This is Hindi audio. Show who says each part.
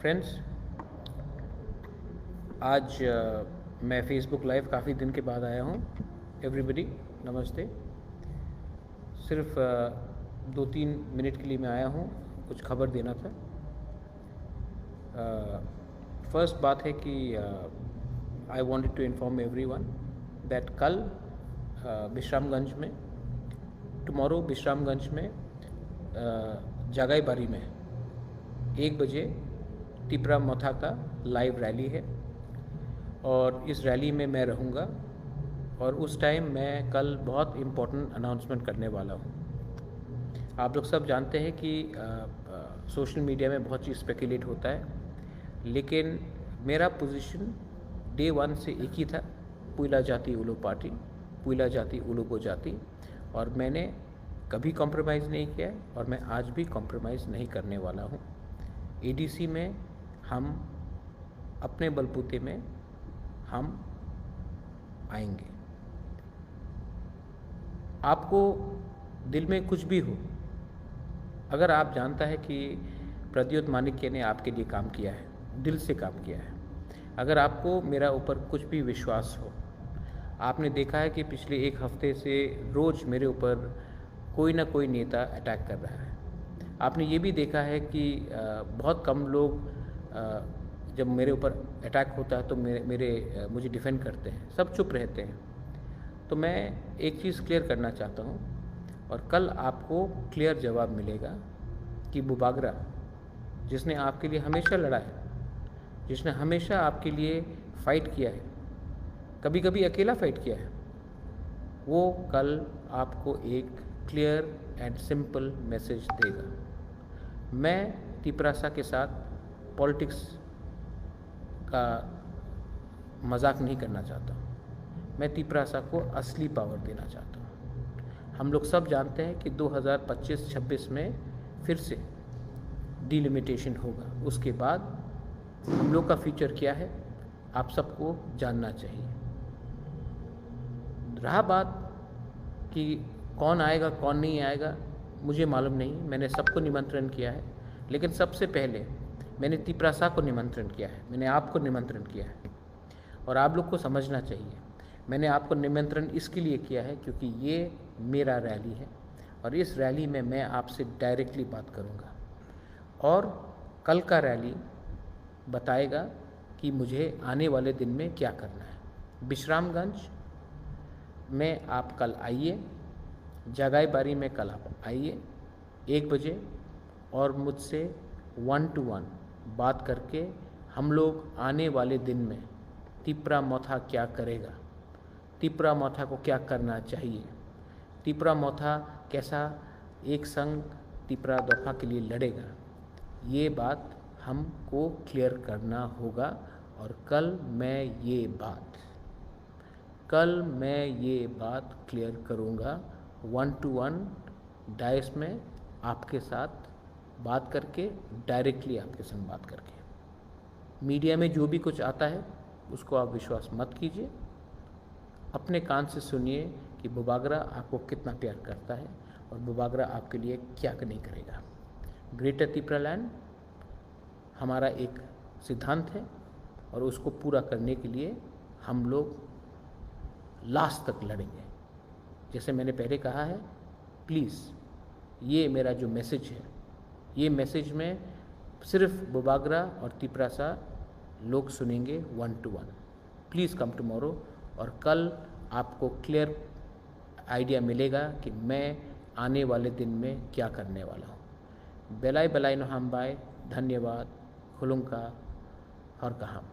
Speaker 1: फ्रेंड्स, आज मैं फेसबुक लाइव काफ़ी दिन के बाद आया हूँ। एवरीबडी नमस्ते। सिर्फ 2-3 मिनट के लिए मैं आया हूँ, कुछ खबर देना था। फर्स्ट बात है कि I wanted to inform everyone that कल विश्रामगंज में, टुमारो विश्रामगंज में जगाई बारी में 1 बजे तिपरा मोथा का लाइव रैली है और इस रैली में मैं रहूँगा और उस टाइम मैं कल बहुत इम्पोर्टेंट अनाउंसमेंट करने वाला हूँ। आप लोग सब जानते हैं कि सोशल मीडिया में बहुत चीज़ स्पेकुलेट होता है, लेकिन मेरा पोजीशन डे 1 से एक ही था, पुइला जाति उलू पार्टी, पुइला जाति उलूपो जाति, और मैंने कभी कॉम्प्रोमाइज़ नहीं किया है और मैं आज भी कॉम्प्रोमाइज़ नहीं करने वाला हूँ। एडीसी में हम अपने बलबूते में हम आएंगे। आपको दिल में कुछ भी हो, अगर आप जानता है कि प्रद्योत माणिक्य ने आपके लिए काम किया है, दिल से काम किया है, अगर आपको मेरा ऊपर कुछ भी विश्वास हो, आपने देखा है कि पिछले 1 हफ्ते से रोज़ मेरे ऊपर कोई ना कोई नेता अटैक कर रहा है। आपने ये भी देखा है कि बहुत कम लोग जब मेरे ऊपर अटैक होता है तो मुझे डिफेंड करते हैं, सब चुप रहते हैं। तो मैं एक चीज़ क्लियर करना चाहता हूँ और कल आपको क्लियर जवाब मिलेगा कि बुबागरा, जिसने आपके लिए हमेशा लड़ा है, जिसने हमेशा आपके लिए फ़ाइट किया है, कभी कभी अकेला फ़ाइट किया है, वो कल आपको एक क्लियर एंड सिंपल मैसेज देगा। मैं तिपरासा के साथ पॉलिटिक्स का मजाक नहीं करना चाहता हूँ। मैं तिपरासा को असली पावर देना चाहता हूँ। हम लोग सब जानते हैं कि 2025-26 में फिर से डिलिमिटेशन होगा। उसके बाद हम लोग का फ्यूचर क्या है, आप सबको जानना चाहिए। रहा बात कि कौन आएगा कौन नहीं आएगा, मुझे मालूम नहीं। मैंने सबको निमंत्रण किया है, लेकिन सबसे पहले मैंने तिपरासा को निमंत्रण किया है, मैंने आपको निमंत्रण किया है। और आप लोग को समझना चाहिए, मैंने आपको निमंत्रण इसके लिए किया है क्योंकि ये मेरा रैली है और इस रैली में मैं आपसे डायरेक्टली बात करूँगा। और कल का रैली बताएगा कि मुझे आने वाले दिन में क्या करना है। विश्रामगंज में आप कल आइए, जगाई बारी में कल आप आइए 1 बजे और मुझसे 1 to 1 बात करके हम लोग आने वाले दिन में तिपरा मोथा क्या करेगा, तिपरा मोथा को क्या करना चाहिए, तिपरा मोथा कैसा एक संग तिपरा दफा के लिए लड़ेगा, ये बात हमको क्लियर करना होगा। और कल मैं ये बात क्लियर करूँगा 1 to 1 डायस में आपके साथ बात करके, डायरेक्टली आपके संग बात करके। मीडिया में जो भी कुछ आता है उसको आप विश्वास मत कीजिए, अपने कान से सुनिए कि बुबागरा आपको कितना प्यार करता है और बुबागरा आपके लिए क्या नहीं करेगा। ग्रेटर तिपरा लैंड हमारा एक सिद्धांत है और उसको पूरा करने के लिए हम लोग लास्ट तक लड़ेंगे। जैसे मैंने पहले कहा है, प्लीज़ ये मेरा जो मैसेज है, ये मैसेज में सिर्फ बुबागरा और तिपरासा लोग सुनेंगे 1 to 1। प्लीज़ कम टुमारो और कल आपको क्लियर आइडिया मिलेगा कि मैं आने वाले दिन में क्या करने वाला हूँ। बेलाई बेलाई नो हम बाय, धन्यवाद, खुलुंका हर कहाम।